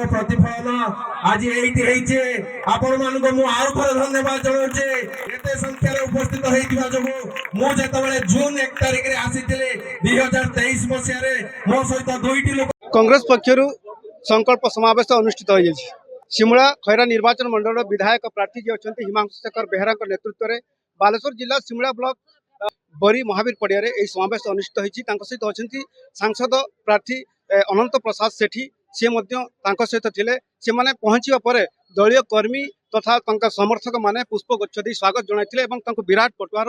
प्रतिफलन आज ये आपण मानक मु आउ थोर धन्यवाद जनाऊे एते संख्या उपस्थित होइतिबा जगो मु जेतबेले जून 1 तारिख रे आसीतिले 2023 मसिया रे मो सहित दुईटी लोक कांग्रेस पक्षर संकल्प समावेश अनुष्ठित हो सिमुला खैरा निर्वाचन मंडल विधायक प्रार्थी जी अच्छा हिमांशु शेखर बेहरा नेतृत्व में बालेश्वर जिला सिमुला ब्लॉक बरी महावीर पड़िया समावेश अनुष्ठित होती सहित अच्छा सांसद प्रार्थी अनंत प्रसाद सेठी सी सहित थे से पहुंचा पर दलीय कर्मी तथा समर्थक माने पुष्पगुच्छ दे स्वागत जनाई विराट पटुआर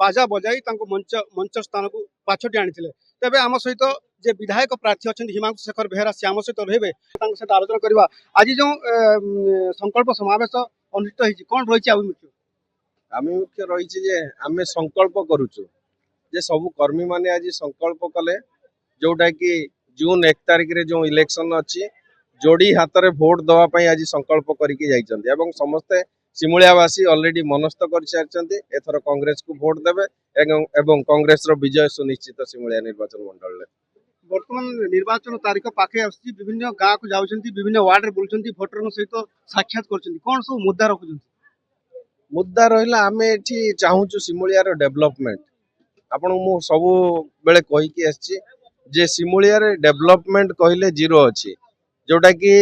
बाजा बजाई मंच स्थान को पाछटी आनी तेज आम सहित जे विधायक प्रार्थी अच्छा हिमांशु शेखर बेहरा सी आम सहित रे सहित आलोचना करवा आज जो संकल्प समावेश अनुष्ठित होती कौन रही आमुख्य रही आम संकल्प करुचु जे सब कर्मी माने आज संकल्प कले जोटा कि जून 1 तारिख रे जो इलेक्शन अच्छी जोड़ी हाथ में भोट दवाई आज संकल्प करके समस्ते सिमुलियावासी ऑलरेडी मनस्थ कर सारी एथर कांग्रेस को भोट देवे एवं कांग्रेस रो विजय सुनिश्चित सिमुलिया निर्वाचन मंडल में बर्तमान निर्वाचन तारीख पाखे विभिन्न गाँव को जाऊँच विभिन्न वार्ड में बुलूँ भोटर सहित साक्षात कर कौन सब मुद्दा रखुं मुद्दा रहा आम ये चाहूँ सिमुलिया डेवलपमेंट आपन मु सब बेले कहीकि आसी जे सिमुलिया डेवलपमेंट कहले जीरो अच्छी जोटा कि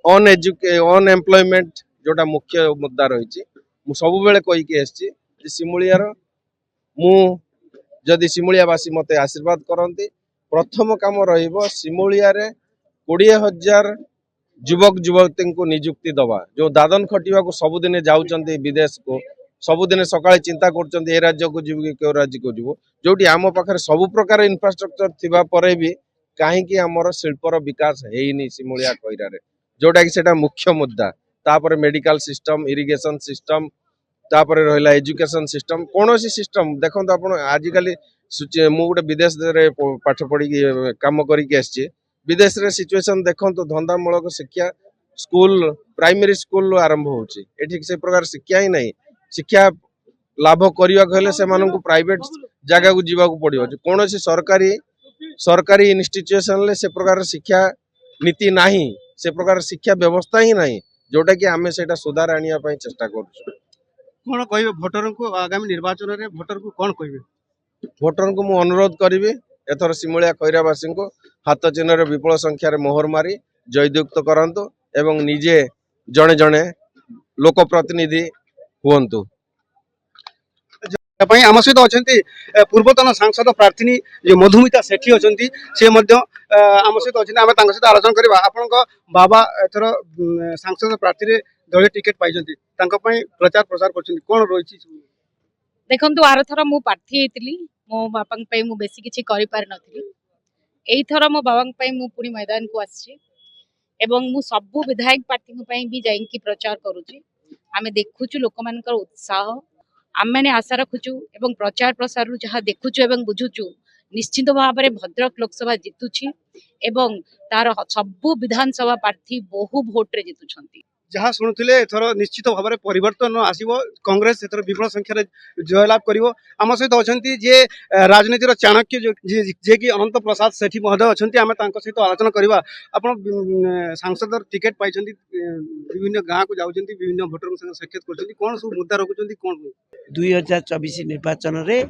अनएम्प्लॉयमेंट जोटा मुख्य मुद्दा रही सब बेले कहीकि आसी सिमुलिया मु जदि सिमुलियावासी मते आशीर्वाद करती प्रथम काम रहिबो सिमुलिया 20,000 युवक युवती को नियुक्ति दवा जो दादन खटिया को सबुदिन जाऊँच विदेश को सबुदिन सकाळे चिंता कर राज्य को जीव कि राज्य को जीव जोटी आम पाखे सबु प्रकार इंफ्रास्ट्रक्चर थिबा परे भी कहीं आमर शिल्पर विकास हेनी सिमुलिया खैरा जोटा कि सेटा मुख्य मुद्दा तापर मेडिकल सिस्टम इरिगेशन सिस्टम तापर रहिला एजुकेशन सिस्टम कौन सिस्टम देखो आप आजिकल मु गोटे विदेश पाठ पढ़ी काम करके विदेश रे सिचुएशन देखो धंदामूलक शिक्षा स्कूल प्राइमरी स्कूल आरंभ होठी से प्रकार शिक्षा ही नहीं शिक्षा लाभ करने से प्राइवेट जगह को जीवाक पड़ो कौन सरकारी इंस्टीट्यूशन से प्रकार शिक्षा नीति नाही से प्रकार शिक्षा व्यवस्था ही नहीं जोटा कि आम से सुधार आने चेष्टा कौन कह भोटर को आगामी निर्वाचन में भोटर को कौन कह भोटर को मु अनुरोध करी एथर सिमुलिया खैरावासी को हाथ चिन्ह विपुल संख्यार मोहर मारी जययुक्त करंतु एवं निजे जड़े जड़े लोक प्रतिनिधि हुंतु आम सहित अच्छा पूर्वतन सांसद प्रार्थी जो मधुमिता सेठी अच्छा सी आम सहित अच्छा आम सहित आलोचना करवा आपण बाबा एथर सांसद प्रार्थी दलीय टिकेट पाई प्रचार प्रसार कर कौन रही देखो आर थर मु प्रार्थी होती मो बापा मु बेसी किसी कर पारि नथिली एई थर मो बाबा मु पुणी मैदान को आसी एवं मु सबु विधायक प्रार्थी भी जाइकी प्रचार करुची आमे देखुचु लोक मानकर उत्साह आम मैंने आशा रखुचु एवं प्रचार प्रसार जहाँ देखुचु एवं बुझुचु निश्चित भाव में भद्रक लोकसभा जितुची एवं तार सबु विधानसभा प्रार्थी बहु भोट रे जितुछंती जहाँ शुणुले एथर निश्चित भाव में परिवर्तन आसो कांग्रेस एथर विपुल संख्यार जयलाभ कर आम सहित अच्छा जे राजनीतिर चाणक्य जे कि अनंत प्रसाद सेठी महोदय अच्छा आम सहित आलोचना करवा आप सांसद टिकेट पाई विभिन्न गाँव को जाऊँच विभिन्न भोटर साक्षात कर कौन सब मुद्दा रखुच्च कौन 2024 निर्वाचन रे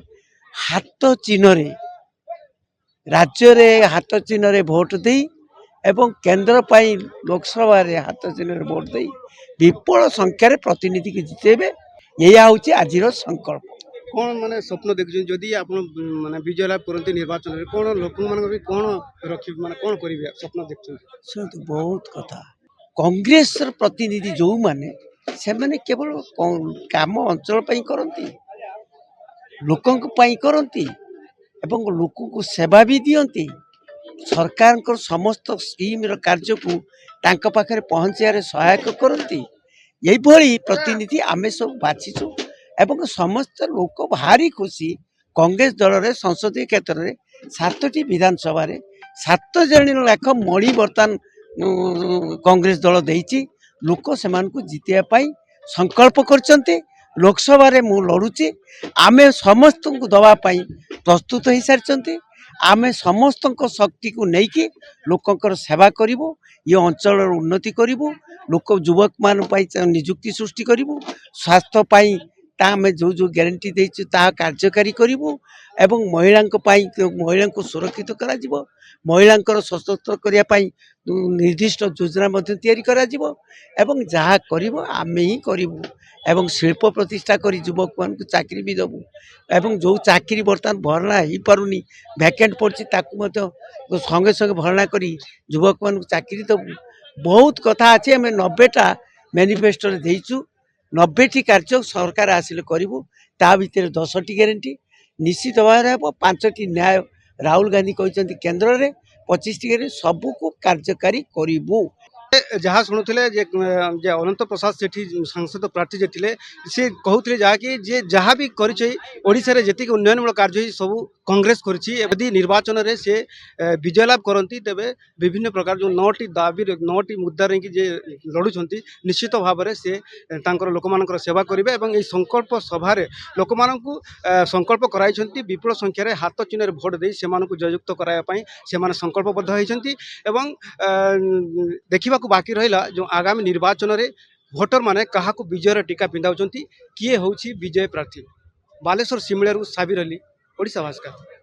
हाथ चिन्ह राज्य रे हाथ चिन्ह भोट दे एवं केंद्र पाई लोकसभा रे हाथ चिन्ह भोट दे विपुल संख्यार प्रतिनिधि की जितेबे यह हूँ आज संकल्प कौन माने स्वप्न देखुं जदि आप माने विजय लाभ करते निर्वाचन में कौन लोक मान कौन रखी माने कौन करेंगे स्वप्न देखुं शुणु बहुत कथा कांग्रेस प्रतिनिधि जो माने से माने केवल काम अंचल पाई करती लोकों पाई करती एवं लोक को सेवा भी दियंती सरकार को समस्त स्कीम कार्य को तांका पाखरे पहुँचार सहायक करती यही प्रतिनिधि आमे सब बाछीचु एवं समस्त लोक भारी खुशी कांग्रेस दल रे संसदीय क्षेत्र में 7टी विधानसभा 7 जन लेख मणि बर्तमान कांग्रेस दल देइछि लोक सेमान को जितिया पाई संकल्प करचंते लोकसभा रे मु लड़ुची आमे समस्त को दवा पाई प्रस्तुत हो सारी आमे समस्त शक्ति को लेकिन लोकंकर सेवा करिवो ये अंचल उन्नति करिवो लोक युवक मान निजुक्ति सृष्टि करिवो स्वास्थ्य पाई ता आमे जो जो ग्यारंटी देइछु ता कार्यकारी करिवो एवं महिला को सुरक्षित करा जिवो महिला सशक्त करिया पाई निर्दिष्ट योजना मध्य तैयारी करा जिवो एवं जहाँ करिवो आमे ही करिवो एवं शिल्प प्रतिष्ठा करी युवक मान को चाकरी भी दबु एवं जो चाकरी बर्तमान भरना हो पारुनी वैकेंट पड़छि ताकू मध्य संगे संगे भरना करी युवक मान को चाकरी दबु बहुत कथा अच्छे आम 90टा मैनिफेस्टो देइछु 90टी कार्य सरकार आसिले करिवु ता भितर 10टी ग्यारंटी निश्चित भाव में 5टी न्याय राहुल गांधी कहते केन्द्र में 25टी ग्यारंटी सबू को कार्यकारी करिवु जहाँ शुणुले जे अनंत प्रसाद सेठी सांसद प्रार्थी जे थिले से कहते जहाँकि जे जहाँ भी करें जी उन्नयनमूलक कार्य सब कांग्रेस करी निर्वाचन में से विजय लाभ करती तेरे विभिन्न प्रकार जो 9टी दाबी 9टी मुद्दा रही जे लड़ुंट निश्चित भाव में से लोक मान सेवा करेंगे और संकल्प सभार लोक मान संकल्प कराई विपुल संख्यार हाथ चिन्ह भोट दे से जययुक्त करायापाई से संकल्पबद्ध होती देखा बाकी रहा जो आगामी निर्वाचन में भोटर माने क्या विजयर टीका पिंधाऊँ किए हूँ विजय प्रार्थी बालेश्वर सिमलिया साबिर अली ओडिशा भास्कर।